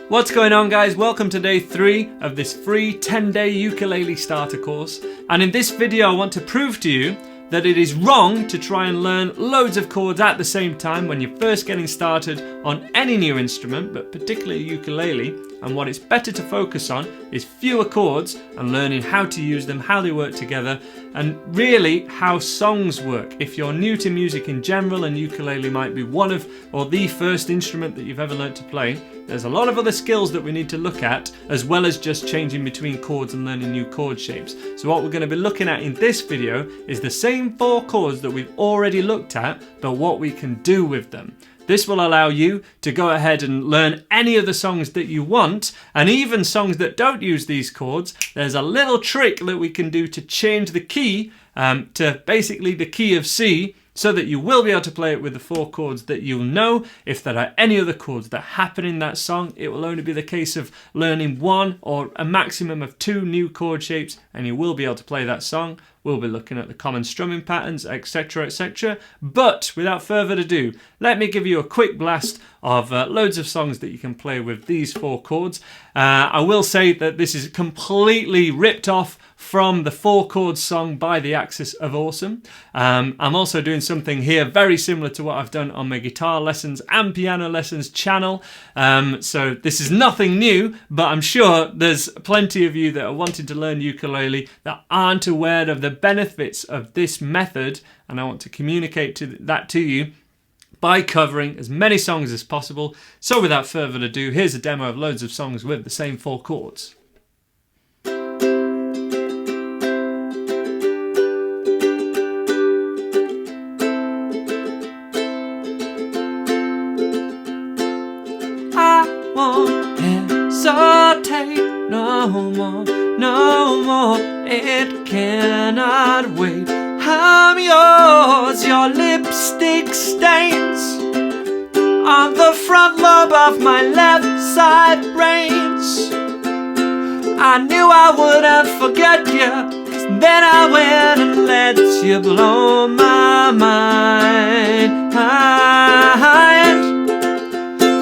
What's going on, guys? Welcome to day 3 of this free 10-day ukulele starter course. And in this video I want to prove to you that it is wrong to try and learn loads of chords at the same time when you're first getting started on any new instrument, but particularly ukulele. And what it's better to focus on is fewer chords and learning how to use them, how they work together, and really how songs work. If you're new to music in general and ukulele might be one of or the first instrument that you've ever learned to play, there's a lot of other skills that we need to look at, as well as just changing between chords and learning new chord shapes. So what we're going to be looking at in this video is the same 4 chords that we've already looked at, but what we can do with them. This will allow you to go ahead and learn any of the songs that you want, and even songs that don't use these chords. There's a little trick that we can do to change the key to basically the key of C, so that you will be able to play it with the 4 chords that you'll know. If there are any other chords that happen in that song, it will only be the case of learning 1 or a maximum of 2 new chord shapes, and you will be able to play that song. We'll be looking at the common strumming patterns, etc, etc. But without further ado, let me give you a quick blast of loads of songs that you can play with these 4 chords. I will say that this is completely ripped off from the 4 chords song by The Axis of Awesome. I'm also doing something here very similar to what I've done on my guitar lessons and piano lessons channel. So this is nothing new, but I'm sure there's plenty of you that are wanting to learn ukulele that aren't aware of the benefits of this method, and I want to communicate that to you by covering as many songs as possible. So without further ado, here's a demo of loads of songs with the same 4 chords. I won't hesitate no more, no more, it cannot wait. I'm yours, your lipstick stains on the front lobe of my left side brains. I knew I wouldn't forget you, 'cause then I went and let you blow my mind.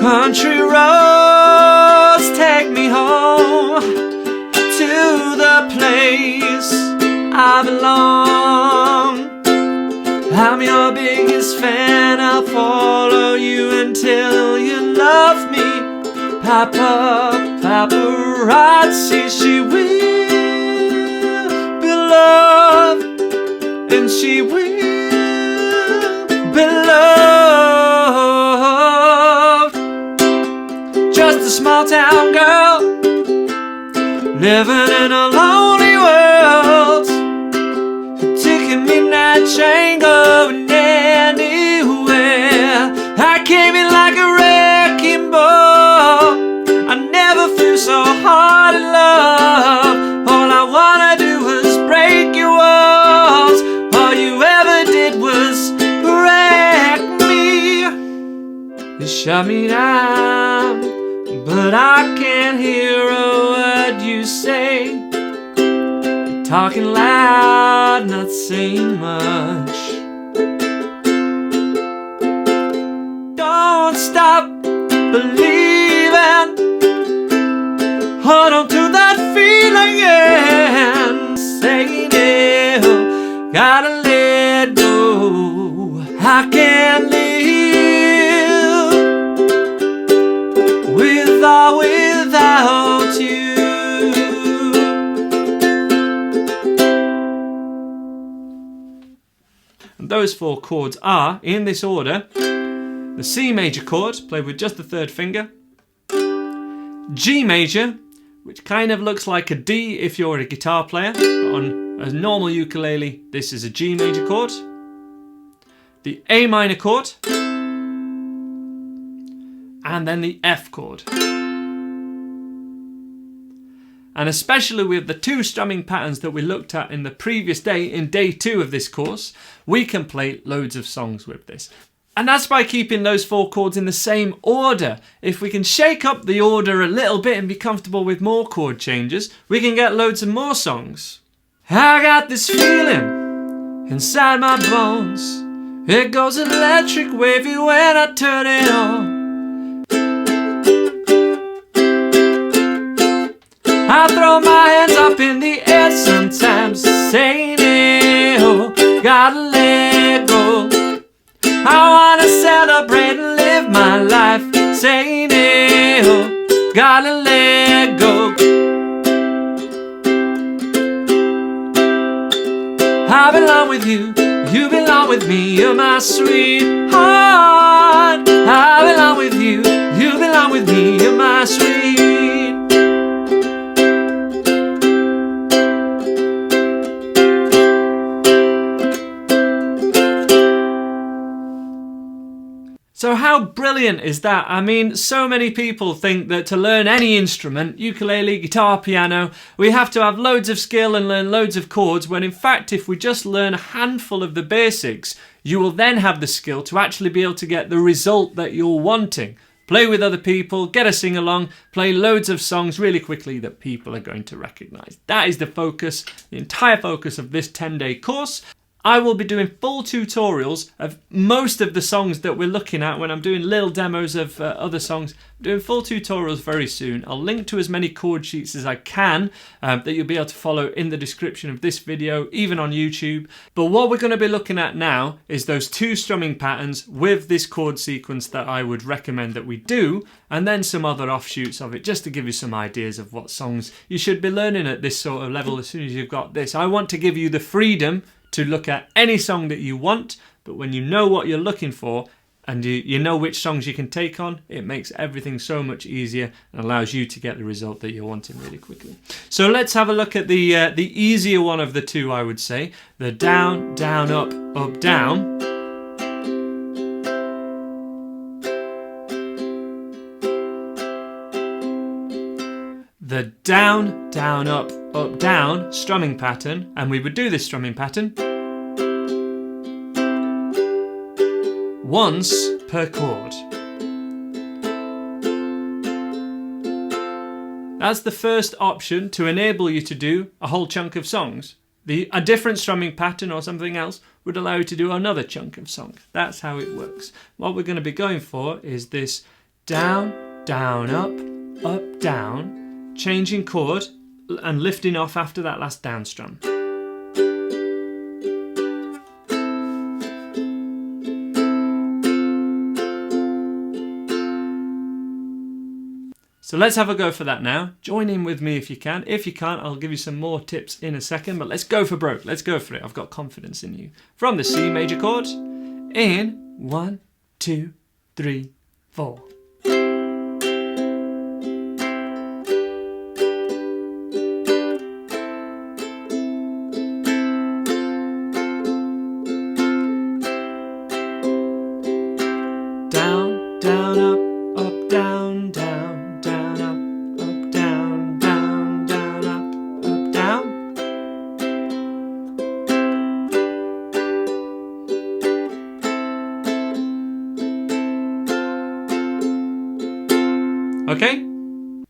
Country roads take me home to the place I belong. I'm your biggest fan, I'll follow you until you love me. Paparazzi, she will be loved, and she will be loved. Just a small town girl living in a lonely world, taking midnight train going anywhere. I came in like a wrecking ball, I never flew so hard in love. All I wanna do was break your walls, all you ever did was wreck me. You shut me down, but I can't hear a word you say. You're talking loud, not saying much. Don't stop believing, hold on to that feeling and say no, gotta let go. I can't live with or without you. And those 4 chords are, in this order, the C major chord, played with just the 3rd finger, G major, which kind of looks like a D if you're a guitar player, but on a normal ukulele, this is a G major chord, the A minor chord, and then the F chord. And especially with the 2 strumming patterns that we looked at in the previous day, in day 2 of this course, we can play loads of songs with this. And that's by keeping those 4 chords in the same order. If we can shake up the order a little bit and be comfortable with more chord changes, we can get loads of more songs. I got this feeling inside my bones. It goes electric wavy when I turn it on. I throw my hands up in the air sometimes, saying, hey, oh, gotta let go. I wanna celebrate and live my life, saying, hey, oh, gotta let go. I belong with you, you belong with me, you're my sweetheart. I belong with you, you belong with me, you're my sweet. So how brilliant is that? I mean, so many people think that to learn any instrument, ukulele, guitar, piano, we have to have loads of skill and learn loads of chords, when in fact, if we just learn a handful of the basics, you will then have the skill to actually be able to get the result that you're wanting. Play with other people, get a sing-along, play loads of songs really quickly that people are going to recognise. That is the focus, the entire focus of this 10-day course. I will be doing full tutorials of most of the songs that we're looking at when I'm doing little demos of other songs. I'm doing full tutorials very soon. I'll link to as many chord sheets as I can that you'll be able to follow in the description of this video, even on YouTube. But what we're going to be looking at now is those 2 strumming patterns with this chord sequence that I would recommend that we do, and then some other offshoots of it, just to give you some ideas of what songs you should be learning at this sort of level as soon as you've got this. I want to give you the freedom to look at any song that you want, but when you know what you're looking for and you know which songs you can take on, it makes everything so much easier and allows you to get the result that you're wanting really quickly. So let's have a look at the easier one of the 2, I would say. The down, down, up, up, down. The down, down, up, down strumming pattern, and we would do this strumming pattern once per chord. That's the first option to enable you to do a whole chunk of songs. A different strumming pattern or something else would allow you to do another chunk of songs. That's how it works. What we're going to be going for is this down, down, up, down, changing chord and lifting off after that last down strum. So let's have a go for that now. Join in with me if you can. If you can't, I'll give you some more tips in a second, but let's go for broke. Let's go for it. I've got confidence in you. From the C major chord, in 1, 2, 3, 4. Down, down, up, down, down, down, up, down, down, down, up, down. Okay?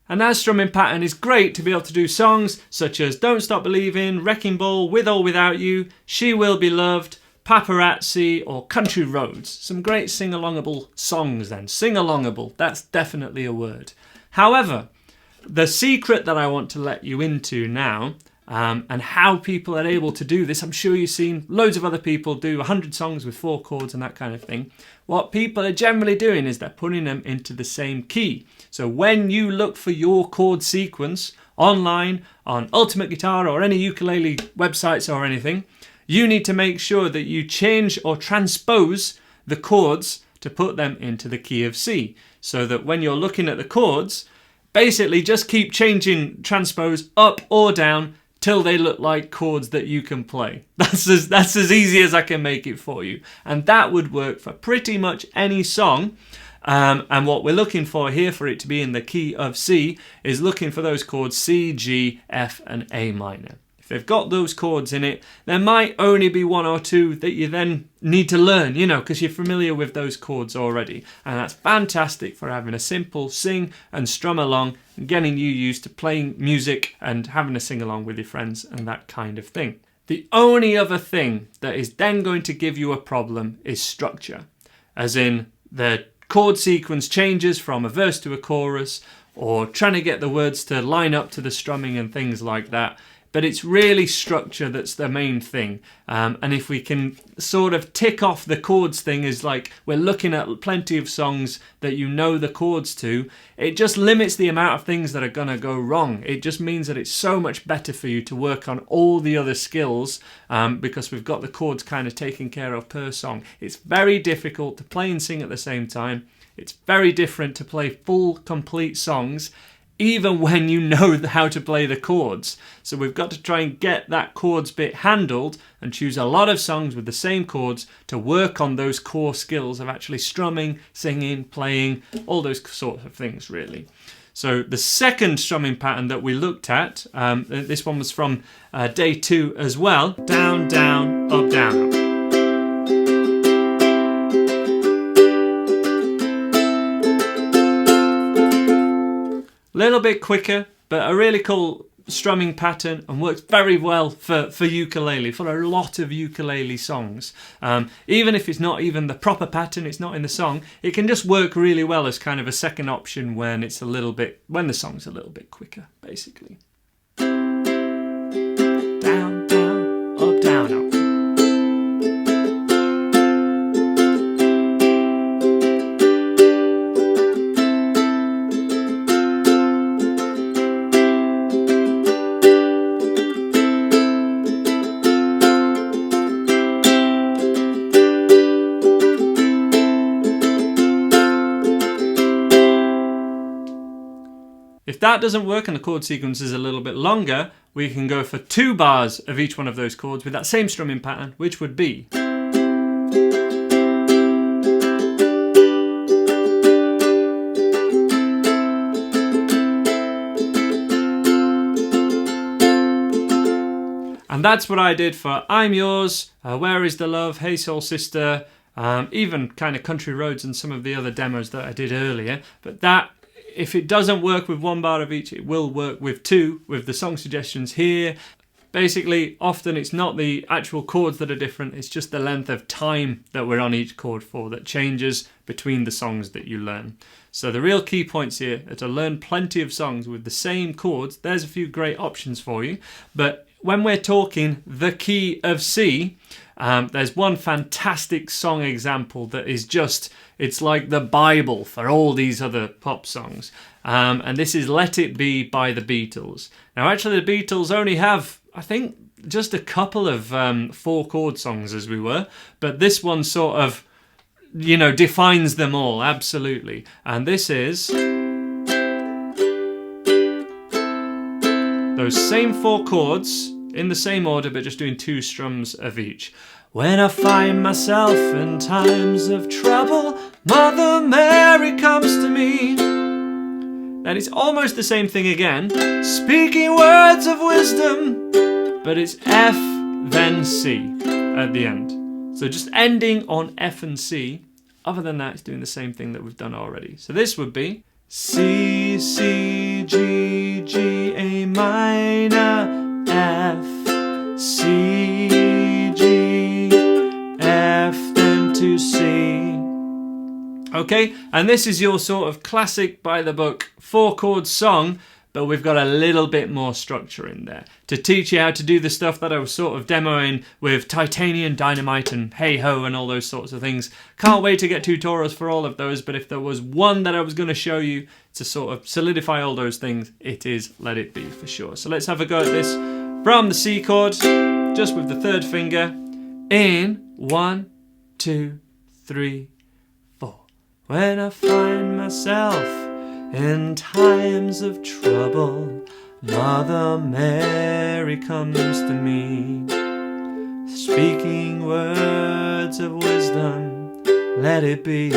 And that strumming pattern is great to be able to do songs such as Don't Stop Believing, Wrecking Ball, With or Without You, She Will Be Loved, Paparazzi, or Country Roads. Some great sing-alongable songs then. Sing-alongable, that's definitely a word. However, the secret that I want to let you into now, and how people are able to do this, I'm sure you've seen loads of other people do 100 songs with 4 chords and that kind of thing. What people are generally doing is they're putting them into the same key. So when you look for your chord sequence online, on Ultimate Guitar or any ukulele websites or anything, you need to make sure that you change or transpose the chords to put them into the key of C. So that when you're looking at the chords, basically just keep changing transpose up or down till they look like chords that you can play. That's as easy as I can make it for you. And that would work for pretty much any song. And what we're looking for here for it to be in the key of C is looking for those chords C, G, F and A minor. If they've got those chords in it, there might only be 1 or 2 that you then need to learn, you know, because you're familiar with those chords already. And that's fantastic for having a simple sing and strum along and getting you used to playing music and having a sing along with your friends and that kind of thing. The only other thing that is then going to give you a problem is structure, as in the chord sequence changes from a verse to a chorus, or trying to get the words to line up to the strumming and things like that. But it's really structure that's the main thing. And if we can sort of tick off the chords thing as like we're looking at plenty of songs that you know the chords to, it just limits the amount of things that are going to go wrong. It just means that it's so much better for you to work on all the other skills because we've got the chords kind of taken care of per song. It's very difficult to play and sing at the same time. It's very different to play full, complete songs, even when you know how to play the chords. So we've got to try and get that chords bit handled and choose a lot of songs with the same chords to work on those core skills of actually strumming, singing, playing, all those sorts of things really. So the second strumming pattern that we looked at, this one was from day 2 as well. Down, down, up, down, up. Little bit quicker, but a really cool strumming pattern and works very well for ukulele, for a lot of ukulele songs. Even if it's not even the proper pattern, it's not in the song, it can just work really well as kind of a second option when it's when the song's a little bit quicker, basically. Down, down, up, down, up. If that doesn't work and the chord sequence is a little bit longer, we can go for 2 bars of each one of those chords with that same strumming pattern, which would be. And that's what I did for I'm Yours, Where Is the Love, Hey Soul Sister, even kind of Country Roads and some of the other demos that I did earlier. But that, if it doesn't work with 1 bar of each, it will work with 2, with the song suggestions here. Basically, often it's not the actual chords that are different, it's just the length of time that we're on each chord for that changes between the songs that you learn. So the real key points here are to learn plenty of songs with the same chords. There's a few great options for you, but when we're talking the key of C, there's one fantastic song example that is just, it's like the Bible for all these other pop songs. And this is Let It Be by the Beatles. Now actually the Beatles only have, I think, just a couple of 4-chord songs as we were, but this one sort of, you know, defines them all, absolutely. And this is those same 4 chords in the same order, but just doing 2 strums of each. When I find myself in times of trouble, Mother Mary comes to me. Then it's almost the same thing again, speaking words of wisdom, but it's F, then C at the end. So just ending on F and C. Other than that, it's doing the same thing that we've done already. So this would be C, C, G, G, A minor, F, C, G, F, then to C. Okay, and this is your sort of classic by the book 4-chord song, but we've got a little bit more structure in there to teach you how to do the stuff that I was sort of demoing with Titanium Dynamite and Hey Ho and all those sorts of things. Can't wait to get tutorials for all of those, but if there was one that I was going to show you to sort of solidify all those things, it is Let It Be for sure. So let's have a go at this from the C chord, just with the 3rd finger, in 1, 2, 3, 4. When I find myself in times of trouble, Mother Mary comes to me, speaking words of wisdom, let it be.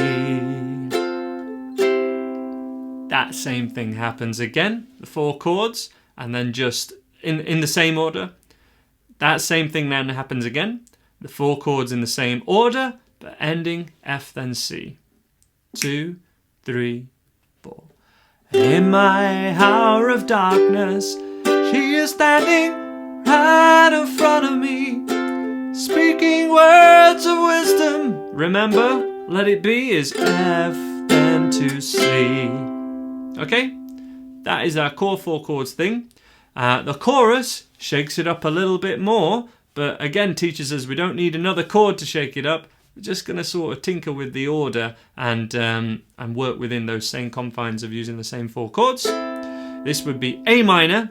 That same thing happens again, the 4 chords, and then just in the same order. That same thing then happens again, the 4 chords in the same order, but ending F then C. 2, 3, 4. In my hour of darkness, she is standing right in front of me, speaking words of wisdom. Remember, Let It Be is F then to C. Okay, that is our core 4 chords thing. The chorus shakes it up a little bit more, but again teaches us we don't need another chord to shake it up. We're just going to sort of tinker with the order and work within those same confines of using the same 4 chords. This would be A minor,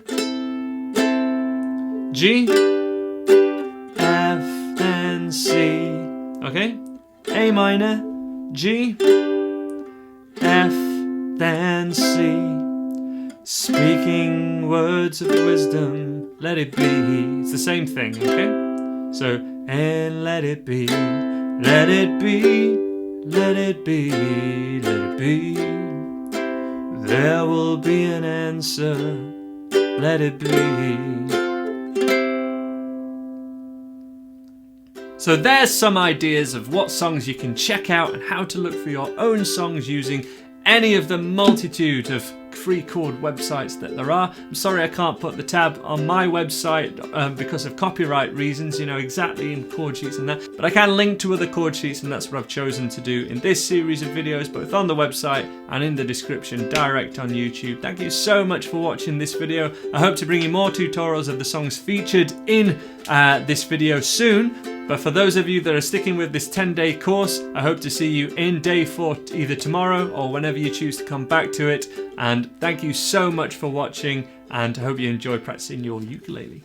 G, F, then C. Okay? A minor, G, F, then C. Speaking words of wisdom, let it be. It's the same thing, okay? So, and let it be, let it be, let it be, let it be. There will be an answer, let it be. So there's some ideas of what songs you can check out and how to look for your own songs using any of the multitude of free chord websites that there are. I'm sorry I can't put the tab on my website because of copyright reasons, you know, exactly in chord sheets and that, but I can link to other chord sheets, and that's what I've chosen to do in this series of videos, both on the website and in the description direct on YouTube. Thank you so much for watching this video. I hope to bring you more tutorials of the songs featured in this video soon. But for those of you that are sticking with this 10-day course, I hope to see you in day 4 either tomorrow or whenever you choose to come back to it. And thank you so much for watching, and I hope you enjoy practicing your ukulele.